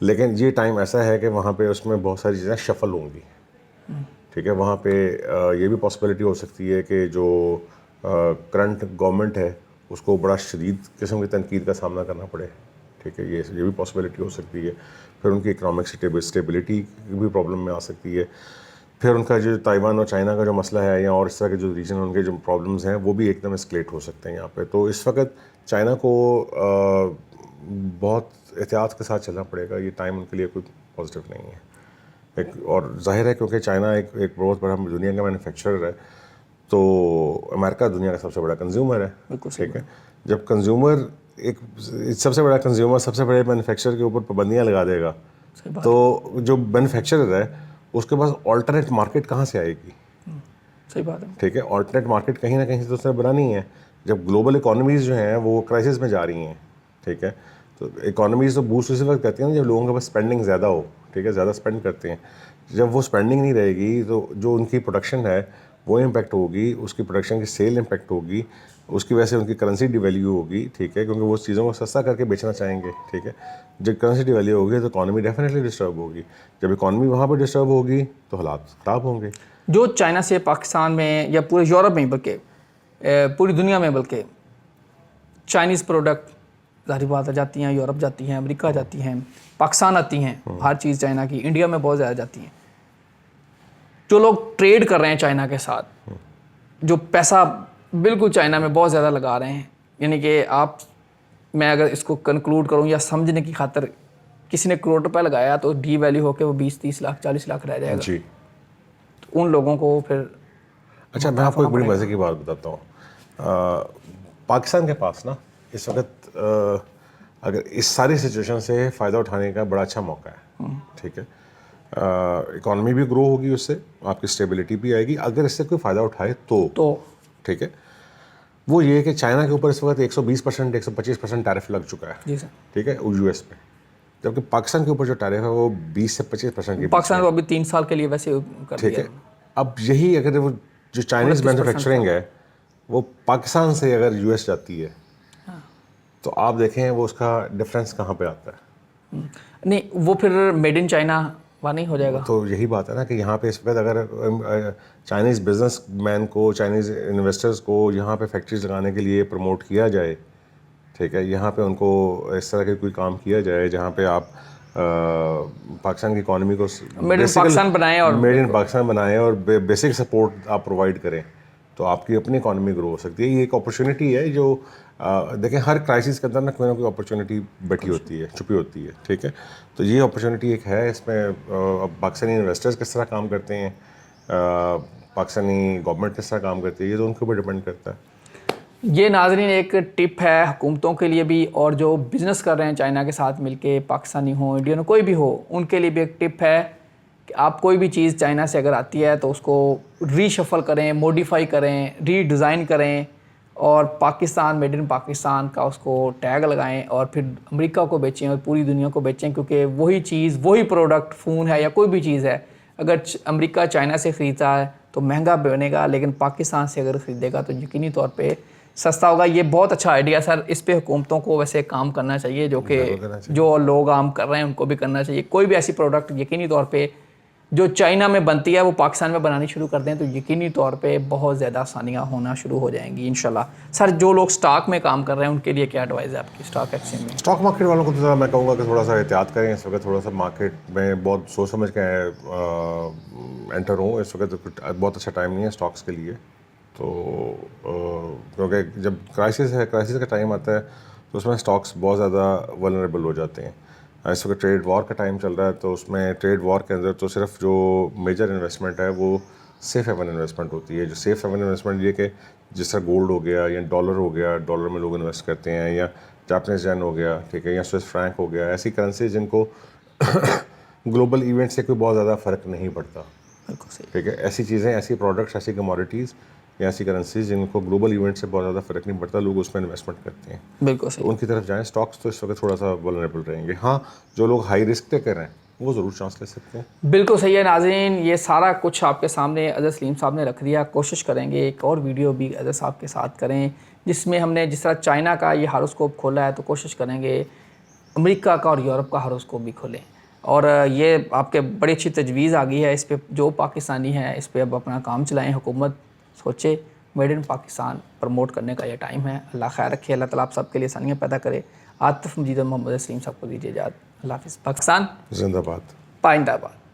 لیکن یہ ٹائم ایسا ہے کہ وہاں پہ اس میں بہت ساری چیزیں شفل ہوں گی. ٹھیک ہے, وہاں پہ یہ بھی پاسبلٹی ہو سکتی ہے کہ جو کرنٹ گورنمنٹ ہے اس کو بڑا شدید قسم کی تنقید کا سامنا کرنا پڑے. ٹھیک ہے, یہ بھی پاسبلٹی ہو سکتی ہے. پھر ان کی اکنامک اسٹیبلٹی بھی پرابلم میں آ سکتی ہے. پھر ان کا جو تائیوان اور چائنا کا جو مسئلہ ہے یا اور اس طرح کے جو ریجن ان کے جو پرابلمز ہیں وہ بھی ایک دم اسکلیٹ ہو سکتے ہیں یہاں پہ. تو اس وقت چائنا کو بہت احتیاط کے ساتھ چلنا پڑے گا. یہ ٹائم ان کے لیے کوئی پازیٹیو نہیں ہے. اور ظاہر ہے کیونکہ چائنا ایک بہت بڑا دنیا کا مینوفیکچرر ہے, تو امریکہ دنیا کا سب سے بڑا کنزیومر ہے. ٹھیک ہے, جب کنزیومر ایک سب سے بڑا کنزیومر سب سے بڑے مینوفیکچرر کے اوپر پابندیاں لگا دے گا, تو جو مینوفیکچرر ہے اس کے پاس آلٹرنیٹ مارکیٹ کہاں سے آئے گی؟ صحیح بات ہے. ٹھیک ہے, آلٹرنیٹ مارکیٹ کہیں نہ کہیں سے تو اس نے بنانی ہے. جب گلوبل اکانومیز جو ہیں وہ کرائسس میں جا رہی ہیں, ٹھیک ہے, تو اکانومیز تو بوسٹ اسی وقت کرتی ہیں جب لوگوں کے پاس اسپینڈنگ زیادہ ہو. ٹھیک ہے, زیادہ اسپینڈ کرتے ہیں. جب وہ اسپینڈنگ نہیں رہے گی تو جو ان کی پروڈکشن ہے وہ امپیکٹ ہوگی, اس کی پروڈکشن کی سیل امپیکٹ ہوگی, اس کی وجہ سے ان کی کرنسی ڈی ویلیو ہوگی. ٹھیک ہے, کیونکہ وہ اس چیزوں کو سستا کر کے بیچنا چاہیں گے. ٹھیک ہے, جب کرنسی ڈی ویلیو ہوگی تو اکانومی ڈیفینیٹلی ڈسٹرب ہوگی. جب اکانومی وہاں پہ ڈسٹرب ہوگی تو حالات خراب ہوں گے. جو چائنا سے پاکستان میں یا پورے یورپ میں بلکہ پوری دنیا میں بلکہ چائنیز پروڈکٹ ظاہری بات جاتی ہیں, یورپ جاتی ہیں, امریکہ جاتی ہیں, پاکستان آتی ہیں, ہر چیز چائنا کی انڈیا میں بہت زیادہ جاتی ہیں. جو لوگ ٹریڈ کر رہے ہیں چائنا کے ساتھ, جو پیسہ بالکل چائنا میں بہت زیادہ لگا رہے ہیں, یعنی کہ میں اگر اس کو کنکلوڈ کروں یا سمجھنے کی خاطر, کسی نے کروڑ روپے لگایا تو ڈی ویلیو ہو کے وہ 20-30 لاکھ 40 لاکھ رہ جائے گا. جی, تو ان لوگوں کو پھر اچھا میں آپ کو ایک بڑی مزے کی بات بتاتا ہوں. پاکستان کے پاس نا اس وقت اگر اس ساری سچویشن سے فائدہ اٹھانے کا بڑا اچھا موقع ہے. ٹھیک ہے, اکانومی بھی گرو ہوگی, اس سے آپ کی اسٹیبلٹی بھی آئے گی اگر اس سے کوئی فائدہ اٹھائے تو. ٹھیک ہے, وہ یہ ہے کہ چائنا کے اوپر اس وقت 120% 125% ٹیرف لگ چکا ہے. جی سر. ٹھیک ہے, یو ایس پہ, جبکہ پاکستان کے اوپر جو ٹیرف ہے وہ 20 سے 25% کی. پاکستان کو ابھی 3 سال کے لیے ویسے کر دیا. ٹھیک ہے, اب یہی اگر وہ جو چائنیز مینوفیکچرنگ ہے وہ پاکستان سے اگر یو ایس جاتی ہے تو آپ دیکھیں وہ اس کا ڈفرینس کہاں پہ آتا ہے. نہیں, وہ پھر میڈ ان چائنا وہاں نہیں ہو جائے گا. تو یہی بات ہے نا کہ یہاں پہ اس وقت اگر چائنیز بزنس مین کو, چائنیز انویسٹرز کو یہاں پہ فیکٹریز لگانے کے لیے پروموٹ کیا جائے. ٹھیک ہے, یہاں پہ ان کو اس طرح کے کوئی کام کیا جائے جہاں پہ آپ پاکستان کی اکانومی کو میڈ ان پاکستان بنائیں اور میڈ ان پاکستان بنائیں اور بیسک سپورٹ آپ پرووائڈ کریں, تو آپ کی اپنی اکانومی گرو ہو سکتی ہے. یہ ایک اپرچونیٹی ہے جو دیکھیں ہر کرائسس کے اندر نہ کوئی اپرچونیٹی بیٹھی ہوتی ہے, چھپی ہوتی ہے. ٹھیک ہے, تو یہ اپرچونیٹی ایک ہے. اس میں پاکستانی انویسٹرز کس طرح کام کرتے ہیں, پاکستانی گورنمنٹ کس طرح کام کرتی ہے, یہ تو ان کے اوپر ڈپینڈ کرتا ہے. یہ ناظرین ایک ٹپ ہے حکومتوں کے لیے بھی, اور جو بزنس کر رہے ہیں چائنا کے ساتھ مل کے, پاکستانی ہوں انڈین ہو کوئی بھی ہو, ان کے لیے بھی ایک ٹپ ہے کہ آپ کوئی بھی چیز چائنا سے اگر آتی ہے تو اس کو ری شفل کریں, موڈیفائی کریں, ری ڈیزائن کریں, اور پاکستان میڈ ان پاکستان کا اس کو ٹیگ لگائیں اور پھر امریکہ کو بیچیں اور پوری دنیا کو بیچیں. کیونکہ وہی چیز, وہی پروڈکٹ, فون ہے یا کوئی بھی چیز ہے, اگر امریکہ چائنا سے خریدتا ہے تو مہنگا بنے گا, لیکن پاکستان سے اگر خریدے گا تو یقینی طور پہ سستا ہوگا. یہ بہت اچھا آئیڈیا سر, اس پہ حکومتوں کو ویسے کام کرنا چاہیے, جو کہ جو لوگ عام کر رہے ہیں ان کو بھی کرنا چاہیے. کوئی بھی ایسی پروڈکٹ یقینی طور پہ جو چائنا میں بنتی ہے وہ پاکستان میں بنانی شروع کر دیں تو یقینی طور پہ بہت زیادہ آسانیاں ہونا شروع ہو جائیں گی انشاءاللہ. سر جو لوگ سٹاک میں کام کر رہے ہیں ان کے لیے کیا ایڈوائز ہے آپ کی سٹاک ایکسچینج میں؟ اسٹاک مارکیٹ والوں کو تو ذرا میں کہوں گا کہ تھوڑا سا احتیاط کریں. اس وقت تھوڑا سا مارکیٹ میں بہت سوچ سمجھ کے انٹر ہوں. اس وقت بہت اچھا ٹائم نہیں ہے اسٹاکس کے لیے. تو کیونکہ جب کرائسس کا ٹائم آتا ہے تو اس میں اسٹاکس بہت زیادہ ولنریبل ہو جاتے ہیں. اس وقت ٹریڈ وار کا ٹائم چل رہا ہے, تو اس میں ٹریڈ وار کے اندر تو صرف جو میجر انویسٹمنٹ ہے وہ سیف ہیون انویسٹمنٹ ہوتی ہے. جو سیف ہیون انویسٹمنٹ یہ کہ جس طرح گولڈ ہو گیا یا ڈالر ہو گیا, ڈالر میں لوگ انویسٹ کرتے ہیں, یا جاپنیز ین ہو گیا, ٹھیک ہے, یا سوئس فرینک ہو گیا, ایسی کرنسی جن کو گلوبل ایونٹ سے کوئی بہت زیادہ فرق نہیں پڑتا. بالکل صحیح. ٹھیک ہے, ایسی چیزیں, ایسی پروڈکٹس, ایسی کموڈیٹیز یا ایسی کرنسیز جن کو گلوبل ایونٹ سے بہت زیادہ فرق نہیں پڑتا, لوگ اس میں انویسٹمنٹ کرتے ہیں. بالکل صحیح. ان کی طرف جائیں. اسٹاکس تو اس وقت تھوڑا سا ولنریبل رہیں گے. ہاں جو لوگ ہائی رسک پہ کر رہے ہیں وہ ضرور چانس لے سکتے ہیں. بالکل صحیح ہے ناظرین, یہ سارا کچھ آپ کے سامنے اظہر سلیم صاحب نے رکھ دیا. کوشش کریں گے ایک اور ویڈیو بھی اظہر صاحب کے ساتھ کریں جس میں ہم نے جس طرح چائنا کا یہ ہاروسکوپ کھولا ہے, تو کوشش کریں گے امریکہ کا اور یورپ کا ہاروسکوپ بھی کھولیں. اور یہ آپ کے بڑی اچھی تجویز آ گئی ہے, اس پہ جو پاکستانی ہیں اس پہ اب اپنا کام چلائیں, حکومت سوچے, میڈ ان پاکستان پروموٹ کرنے کا یہ ٹائم ہے. اللہ خیر رکھے, اللہ تعالیٰ آپ سب کے لیے آسانیاں پیدا کرے. عاطف مجید اور محمد سلیم صاحب کو دیجیے اجازت. اللہ حافظ. پاکستان زندہ باد. پائندہ باد.